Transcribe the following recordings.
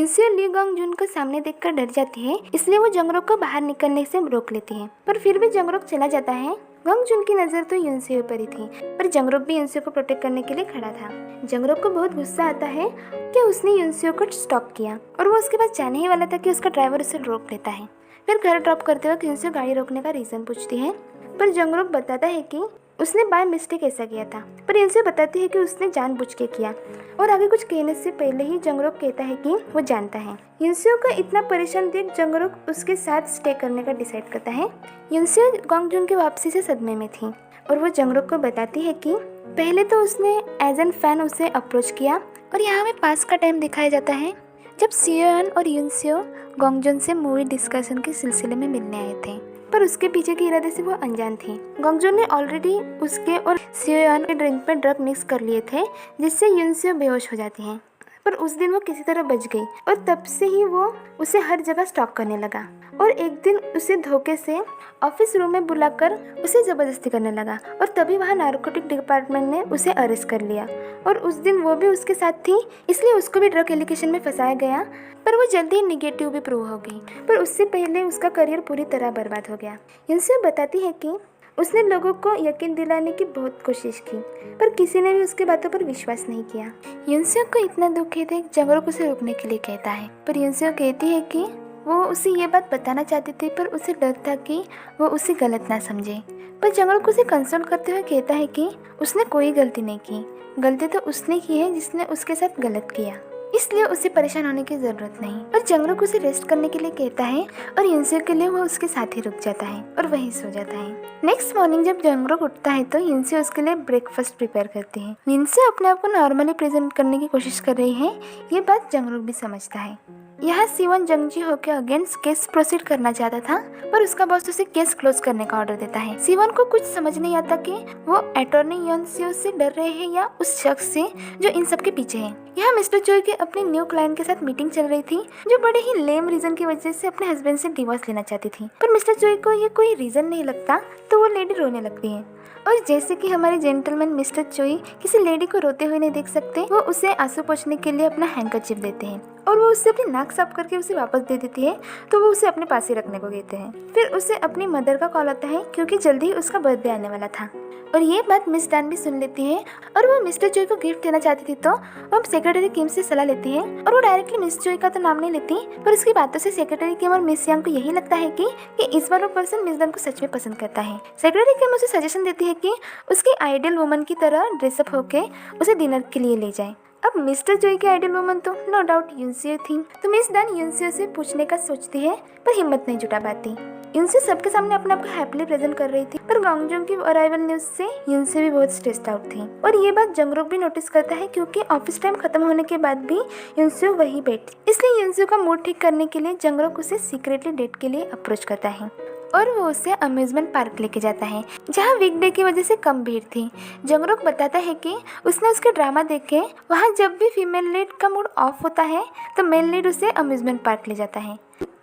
युनसे ली गंगजुन को सामने देखकर डर जाती है, इसलिए वो जंगरोक को बाहर निकलने से रोक लेती है। पर फिर भी जंगरोक चला जाता है। गंगजुन की नजर तो युनसे पर ही थी, पर जंगरोक भी युनसे को प्रोटेक्ट करने के लिए खड़ा था। जंगरोक को बहुत गुस्सा आता है कि उसने युनसे को स्टॉप किया और वो उसके पास जाने ही वाला था कि उसका ड्राइवर उसे रोक लेता है। फिर घर ड्रॉप करते वक्त युनसे गाड़ी रोकने का रीजन पूछती है, पर जंगरोक बताता है कि उसने बाय मिस्टेक ऐसा किया था। पर युनसे बताती है कि उसने जानबूझ के किया, और आगे कुछ कहने से पहले ही जंगरोक कहता है कि वो जानता है। युनसे को इतना परेशान देख जंगरोक उसके साथ स्टे करने का डिसाइड करता है। युनसे गंगजुन की वापसी से सदमे में थी और वो जंगरोक को बताती है कि पहले तो उसने एज एन फैन उसे अप्रोच किया, और यहाँ में पास का टाइम दिखाया जाता है जब सियोन और युनसे गंगजुन से मूवी डिस्कशन के सिलसिले में मिलने आए थे, पर उसके पीछे के इरादे से वो अनजान थी। गंगजुन ने ऑलरेडी उसके और सियोन के ड्रिंक में ड्रग मिक्स कर लिए थे, जिससे युनसे बेहोश हो जाती हैं। पर उस दिन वो किसी तरह बच गई और तब से ही वो उसे हर जगह स्टॉक करने लगा, और एक दिन उसे धोखे से ऑफिस रूम में बुलाकर उसे ज़बरदस्ती करने लगा, और तभी वहाँ नारकोटिक डिपार्टमेंट ने उसे अरेस्ट कर लिया। और उस दिन वो भी उसके साथ थी, इसलिए उसको भी ड्रग एलिगेशन में फंसाया गया, पर वो जल्दी ही निगेटिव भी प्रूव हो गई। पर उससे पहले उसका करियर पूरी तरह बर्बाद हो गया। युनसे बताती है कि उसने लोगों को यकीन दिलाने की बहुत कोशिश की, पर किसी ने भी उसकी बातों पर विश्वास नहीं किया। युनसे को इतना दुख है जंगरोक उसे रोकने के लिए कहता है, पर युनसे कहती है कि वो उसे ये बात बताना चाहती थी, पर उसे डर था कि वो उसे गलत ना समझे। पर जंगरोक उसे कंसल्ट करते हुए कहता है कि उसने कोई गलती नहीं की, गलती तो उसने की है जिसने उसके साथ गलत किया, इसलिए उसे परेशान होने की जरूरत नहीं। और जंगरोक उसे रेस्ट करने के लिए कहता है, और युनसे के लिए वो उसके साथ ही रुक जाता है और वहीं सो जाता है। नेक्स्ट मॉर्निंग जब जंगरोक उठता है तो युनसे उसके लिए ब्रेकफास्ट प्रिपेयर करती है। युनसे अपने आप को नॉर्मली प्रेजेंट करने की कोशिश कर रही है, ये बात जंगरोक भी समझता है। यहाँ सिवोन जंगजी होकर अगेंस्ट केस प्रोसीड करना चाहता था, पर उसका बॉस उसे केस क्लोज करने का ऑर्डर देता है। सिवोन को कुछ समझ नहीं आता कि वो अटॉर्नी युनसे से डर रहे हैं या उस शख्स से जो इन सब के पीछे है। यहाँ मिस्टर चोई के अपने न्यू क्लाइंट के साथ मीटिंग चल रही थी, जो बड़े ही लेम रीजन की वजह से अपने हस्बैंड से डिवोर्स लेना चाहती थी। पर मिस्टर चोई को ये कोई रीजन नहीं लगता, तो वो लेडी रोने लगती है। और जैसे कि हमारे जेंटलमैन मिस्टर चोई किसी लेडी को रोते हुए नहीं देख सकते, वो उसे आंसू पोंछने के लिए अपना हैंकरचिप देते हैं, और वो उससे अपनी नाक साफ करके उसे वापस दे देती है, तो वो उसे अपने पास ही रखने को कहते हैं। फिर उसे अपनी मदर का कॉल आता है, क्योंकि जल्दी ही उसका बर्थडे आने वाला था। और ये बात मिस डान भी सुन लेती है, और वो मिस्टर चोई को गिफ्ट देना चाहती थी, तो वो सेक्रेटरी किम से सलाह लेती है, और वो डायरेक्टली मिस चोई का तो नाम नहीं लेती, पर उसकी बातों से सेक्रेटरी किम और मिस यांग को यही लगता है कि इस बार वो पर्सन मिस डान को सच में पसंद करता है। सेक्रेटरी किम उसे सजेशन देती है कि उसकी आइडियल वुमन की तरह ड्रेसअप होके उसे डिनर के लिए ले जाए। अब मिस्टर चोई की आइडियल वुमन तो नो डाउट युनसे थी, तो मिस डान युनसे से पूछने का सोचती है, पर हिम्मत नहीं जुटा पाती। युनसे सबके सामने अपने आप को हैप्पीली प्रेजेंट कर रही थी, पर गंगजुन की अराइवल न्यूज से युनसे भी बहुत स्ट्रेस्ड आउट थी। और ये बात जंगरोक भी नोटिस करता है, क्योंकि ऑफिस टाइम खत्म होने के बाद भी युनसे वहीं बैठी। इसलिए युनसे का मूड ठीक करने के लिए जंगरोक उसे सीक्रेटली डेट के लिए अप्रोच करता है, और वो उसे अम्यूजमेंट पार्क लेके जाता है, जहाँ वीकडे की वजह से कम भीड़ थी। जंगरोक बताता है कि उसने उसके ड्रामा देखे, वहाँ जब भी फीमेल लीड का मूड ऑफ होता है तो मेल लीड उसे अम्यूजमेंट पार्क ले जाता है।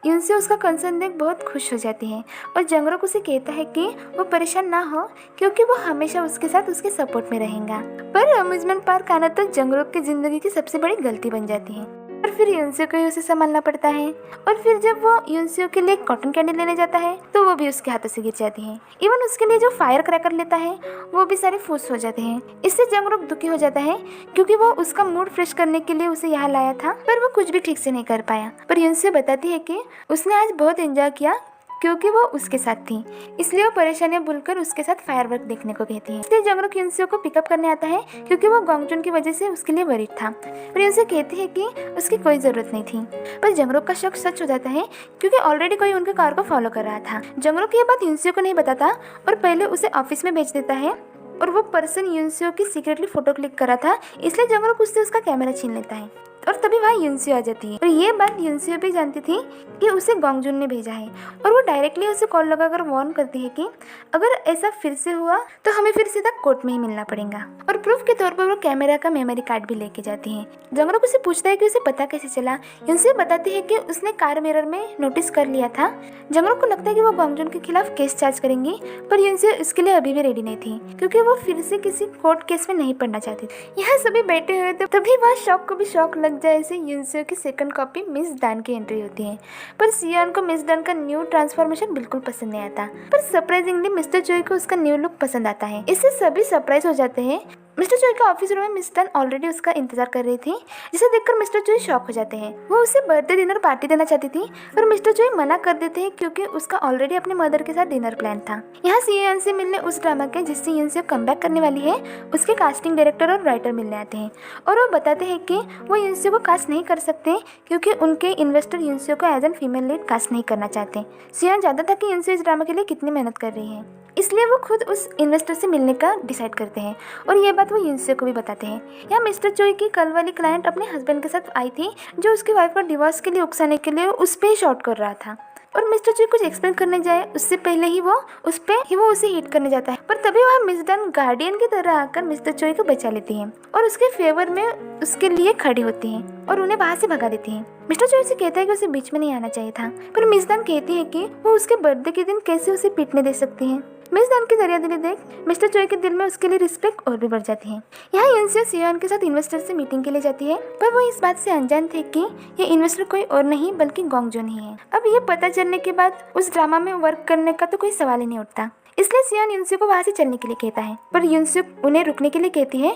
युनसे उसका कंसर्न देख बहुत खुश हो जाती है, और जंगरोक उसे कहता है कि वो परेशान ना हो, क्योंकि वो हमेशा उसके साथ उसके सपोर्ट में रहेगा। पर अम्यूजमेंट पार्क आना तो जंगरोक की जिंदगी की सबसे बड़ी गलती बन जाती है, और फिर युनसे को ही उसे संभालना पड़ता है। और फिर जब वो युनसे के लिए कॉटन कैंडी लेने जाता है, तो वो भी उसके हाथों से गिर जाती है। इवन उसके लिए जो फायर क्रैकर लेता है, वो भी सारे फूस हो जाते हैं। इससे जंगरोक दुखी हो जाता है, क्योंकि वो उसका मूड फ्रेश करने के लिए उसे यहाँ लाया था, पर वो कुछ भी ठीक से नहीं कर पाया। पर युनसे बताती है कि उसने आज बहुत एंजॉय किया, क्योंकि वो उसके साथ थी, इसलिए वो परेशानियां भूलकर उसके साथ फायरवर्क देखने को कहती है। इसलिए जंगरोक युनसे को पिकअप करने आता है, क्योंकि वो गंगजुन की वजह से उसके लिए वरीड था। पर युनसे कहती है कि उसकी कोई जरूरत नहीं थी। पर जंगरोक का शक सच हो जाता है, क्योंकि ऑलरेडी कोई उनके कार को फॉलो कर रहा था। जंगरोक ये बात युनसे को नहीं बताता, और पहले उसे ऑफिस में भेज देता है, और वो पर्सन युनसे की सीक्रेटली फोटो क्लिक करा था, इसलिए जंगरोक उससे उसका कैमरा छीन लेता है, और तभी वहाँ युनसे आ जाती है। और ये बात युनसे भी जानती थी कि उसे गंगजुन ने भेजा है, और वो डायरेक्टली उसे कॉल लगाकर वार्न करती है कि अगर ऐसा फिर से हुआ तो हमें फिर सीधा कोर्ट में ही मिलना पड़ेगा। और प्रूफ के तौर पर वो कैमरा का मेमोरी कार्ड भी लेके जाती है। जंगरोक उसे पूछता है कि उसे पता कैसे चला। युनसे बताती है कि उसने कार मिरर में नोटिस कर लिया था। जंगरोक को लगता है कि वो गंगजुन के खिलाफ केस चार्ज करेंगी, पर युनसे उसके लिए अभी भी रेडी नहीं थी, क्योंकि वो फिर से किसी कोर्ट केस में नहीं पड़ना चाहती थी। यहाँ सभी बैठे हुए थे, तभी वहाँ शौक को भी शौक लग लग जाए ऐसे यूनसो की सेकंड कॉपी मिस डान की एंट्री होती है। पर सियोन को मिस डान का न्यू ट्रांसफॉर्मेशन बिल्कुल पसंद नहीं आता, पर सरप्राइजिंगली मिस्टर चोई को उसका न्यू लुक पसंद आता है। इससे सभी सरप्राइज हो जाते हैं। मिस्टर चोई के ऑफिस रूम में मिस डान ऑलरेडी उसका इंतजार कर रही थी, जिसे देखकर मिस्टर चोई शॉक हो जाते हैं। वो उसे बर्थडे डिनर पार्टी देना चाहती थी, पर मिस्टर चोई मना कर देते हैं क्योंकि उसका ऑलरेडी अपने मदर के साथ डिनर प्लान था। यहाँ सियोन से मिलने उस ड्रामा के जिससे यूनसो कमबैक करने वाली है, उसके कास्टिंग डायरेक्टर और राइटर मिलने आते हैं और वो बताते हैं कि वो यूनसो को कास्ट नहीं कर सकते क्योंकि उनके इन्वेस्टर यूनसो को as an female lead cast नहीं करना चाहते। सियोन जानता था कि यूनसो इस ड्रामा के लिए कितनी मेहनत कर रही है, इसलिए वो खुद उस इन्वेस्टर से मिलने का डिसाइड करते हैं और ये बात वो यूनसो को भी बताते हैं। यहाँ मिस्टर चोई की कल वाली क्लाइंट अपने हस्बैंड के साथ आई थी जो उसकी वाइफ को डिवोर्स के लिए उकसाने के लिए उस पर ही शॉर्ट कर रहा था, और मिस्टर चोई कुछ एक्सप्लेन करने जाए उससे पहले ही वो उसे हिट करने जाता है। पर तभी वहाँ मिस डान गार्डियन की तरह आकर मिस्टर चोई को बचा लेती है और उसके फेवर में उसके लिए खड़ी होती है और उन्हें वहाँ से भगा देती है। मिस्टर चोई से कहता है कि उसे बीच में नहीं आना चाहिए था, पर मिस डान कहती है कि वो उसके बर्थडे के दिन कैसे उसे पीटने दे सकती है। मिस डान की दरियादिली देख मिस्टर चोई के दिल में उसके लिए रिस्पेक्ट और भी बढ़ जाती है। यहाँ यूनसो सियोन के साथ इन्वेस्टर से मीटिंग के लिए जाती है, पर वो इस बात से अनजान थे कि ये इन्वेस्टर कोई और नहीं बल्कि गोंगजून ही है। अब ये पता चलने के बाद उस ड्रामा में वर्क करने का तो कोई सवाल ही नहीं उठता, इसलिए सियोन यूनसो को वहाँ से चलने के लिए कहता है, पर यूनसो उन्हें रुकने के लिए कहती है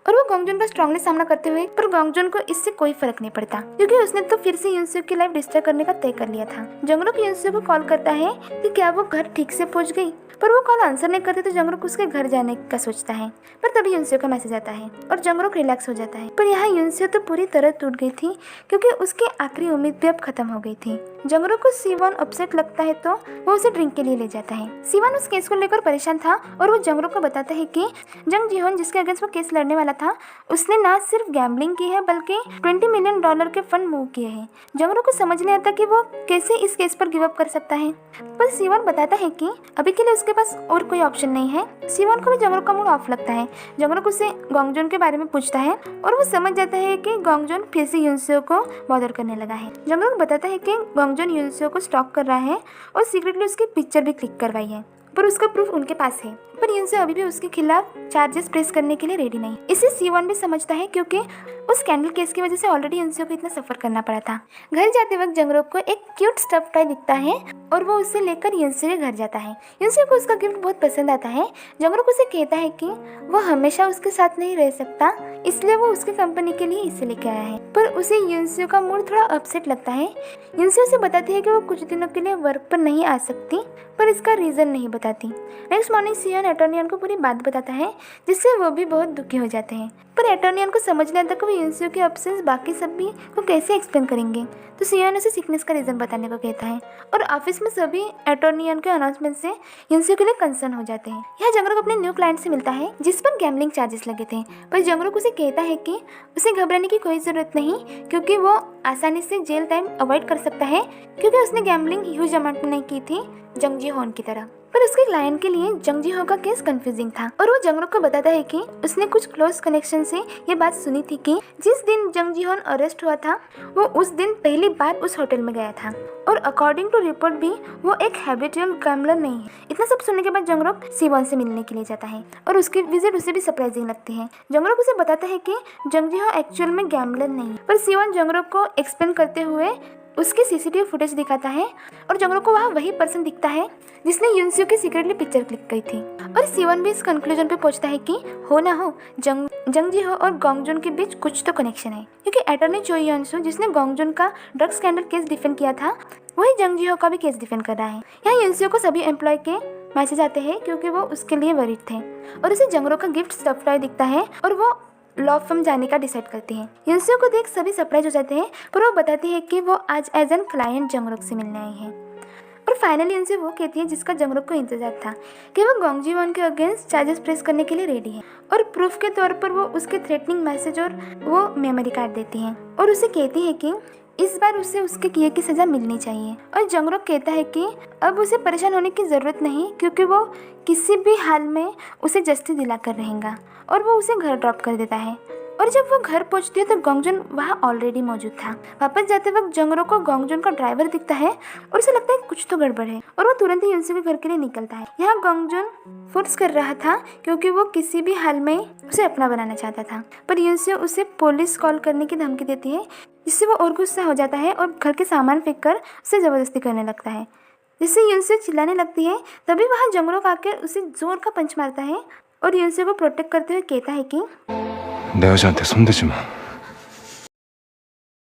और वो गोंगजून का स्ट्रांगली सामना करते हुए, पर गोंगजून को इससे कोई फर्क नहीं पड़ता क्योंकि उसने तो फिर से यूनसो की लाइफ डिस्ट्रॉय करने का तय कर लिया था। जंगरुक यूनसो को कॉल करता है कि क्या वो घर ठीक से पहुंच गई, पर वो कॉल आंसर नहीं करते तो जंगरुक उसके घर जाने का सोचता है, पर तभी यूनसो का मैसेज आता है और जंगरुक रिलैक्स हो जाता है। पर यहाँ यूनसो तो पूरी तरह टूट गई थी क्योंकि उसकी आखिरी उम्मीद भी अब खत्म हो गई थी। जंगरुक को सिवोन अपसेट लगता है तो वो उसे ड्रिंक के लिए ले जाता है। सिवोन उस केस को लेकर परेशान था और वो जंगरुक को बताता है कि जंग जीहोन जिसके अगेंस्ट वो केस लड़ने वाला था, उसने ना सिर्फ गैम्बलिंग की है बल्कि $20 मिलियन के फंड मूव किए हैं। जंगरुक को समझ नहीं आता कि वो कैसे इस केस पर गिव अप कर सकता है, पर सिवोन बताता है कि अभी के लिए उसके पास और कोई ऑप्शन नहीं है। सिवोन को भी जंगरुक का मूड ऑफ लगता है। जंगरुक उसे गोंगजून के बारे में पूछता है और वो समझ जाता है कि गोंगजून फिर से यूनसो को बॉदर करने लगा है। जंगरुक बताता है कि गोंगजून यूनसो को स्टॉक कर रहा है और सीक्रेटली उसकी पिक्चर भी क्लिक करवाई है, पर उसका प्रूफ उनके पास है, पर यूनसो अभी भी उसके खिलाफ चार्जेस प्रेस करने के लिए रेडी नहीं। इसे सिवोन भी समझता है क्योंकि उस कैंडल केस की वजह से ऑलरेडी यूनसो को इतना सफर करना पड़ा था। घर जाते वक्त जंगरुक को एक क्यूट स्टफ टॉय दिखता है और वो उसे लेकर यूनसो के घर जाता है। यूनसो को उसका गिफ्ट बहुत पसंद आता है। जंगरुक उसे कहता है कि वो हमेशा उसके साथ नहीं रह सकता, इसलिए वो उसकी कंपनी के लिए इसे लेके आया है, पर उसे यूनसो का मूड थोड़ा अपसेट लगता है। यूनसो उसे बताती है कि वो कुछ दिनों के लिए वर्क पर नहीं आ सकती, पर इसका रीजन नहीं बताती। नेक्स्ट मॉर्निंग सियोन एटर्नियन को पूरी बात बताता है, जिससे वो भी बहुत दुखी हो जाते हैं, पर एटर्नियन को समझ नहीं आता कि वो यूनसो के अब्सेंस बाकी सभी को कैसे एक्सप्लेन करेंगे, तो सियोन उसे सिकनेस का रीजन बताने को कहता है और ऑफिस में सभी एटर्नियन के अनाउंसमेंट से यूनसो के लिए कंसर्न हो जाते हैं। यहाँ जंगरुक अपने न्यू क्लाइंट से मिलता है जिस पर गैम्बलिंग चार्जेस लगे थे, पर जंगरुक उसे कहता है कि उसे घबराने की कोई जरूरत नहीं क्योंकि वो आसानी से जेल टाइम अवॉइड कर सकता है क्योंकि उसने गैम्बलिंग ह्यूज अमाउंट में नहीं की थी जंग जीहोन की तरह। पर उसके क्लाइंट के लिए जंग जीहो का केस कंफ्यूजिंग था और वो जंगरुक को बताता है कि उसने कुछ क्लोज कनेक्शन से ये बात सुनी थी कि जिस दिन जंग जीहोन अरेस्ट हुआ था वो उस दिन पहली बार उस होटल में गया था और अकॉर्डिंग टू रिपोर्ट भी वो एक हैबिचुअल गैम्बलर नहीं है। इतना सब सुनने के बाद जंगरुक सिवोन से मिलने के लिए जाता है और उसकी विजिट उसे भी सरप्राइजिंग लगती है। जंगरुक उसे बताता है कि जंग जीहो एक्चुअल में गैम्बलर नहीं है, पर सिवोन जंगरुक को एक्सप्लेन करते हुए उसकी सीसीटीवी फुटेज दिखाता है और जंगरुक को वहाँ वही पर्सन दिखता है जिसने यूनसो की सीक्रेटली पिक्चर क्लिक की थी और सिवोन भी इस कंक्लूजन पे पहुंचता है कि हो ना हो जंग जीहो और गोंगजून के बीच कुछ तो कनेक्शन है, क्योंकि अटॉर्नी चो यूनसो जिसने गोंगजून का ड्रग स्कैंडल केस डिफेंड किया था वही जंग जीहो का भी केस डिफेंड कर रहा है। यहाँ यूनसो को सभी एम्प्लॉय के मैसेज आते हैं क्योंकि वो उसके लिए वरीड थे और उसे जंगरुक का गिफ्ट स्टफ टॉय दिखता है और वो लॉ फर्म जाने का डिसाइड करती है। यूनसो को देख सभी सरप्राइज हो जाते हैं, पर वो बताती है कि वो आज एज एन क्लाइंट जंगरुक से मिलने आई है और फाइनली उनसे वो कहती है जिसका जंगरुक को इंतजार था कि वो गोंग जीवोन के अगेंस्ट चार्जेस प्रेस करने के लिए रेडी है और प्रूफ के तौर पर वो उसके थ्रेटनिंग मैसेज और वो मेमोरी कार्ड देती है और उसे कहती है कि इस बार उसे उसके किए की सजा मिलनी चाहिए और जंगरुक कहता है कि अब उसे परेशान होने की ज़रूरत नहीं क्योंकि वो किसी भी हाल में उसे जस्टिस दिलाकर रहेगा और वो उसे घर ड्रॉप कर देता है। और जब वो घर पहुंचती है तो गोंगजुन वहाँ ऑलरेडी मौजूद था। वापस जाते वक्त जंगरो को गोंगजुन का ड्राइवर दिखता है और उसे लगता है कुछ तो गड़बड़ है और वो तुरंत ही युनसे के घर के लिए निकलता है। यहाँ गोंगजुन फोर्स कर रहा था क्योंकि वो किसी भी हाल में उसे अपना बनाना चाहता था, पर युनसे उसे पुलिस कॉल करने की धमकी देती है, जिससे वो और गुस्सा हो जाता है और घर के सामान फेंक कर उसे जबरदस्ती करने लगता है, जिससे युनसे चिल्लाने लगती है। तभी वहाँ जंगरो आकर उसे जोर का पंच मारता है और युनसे को प्रोटेक्ट करते हुए कहता है कि 내 여자한테 손대지 마.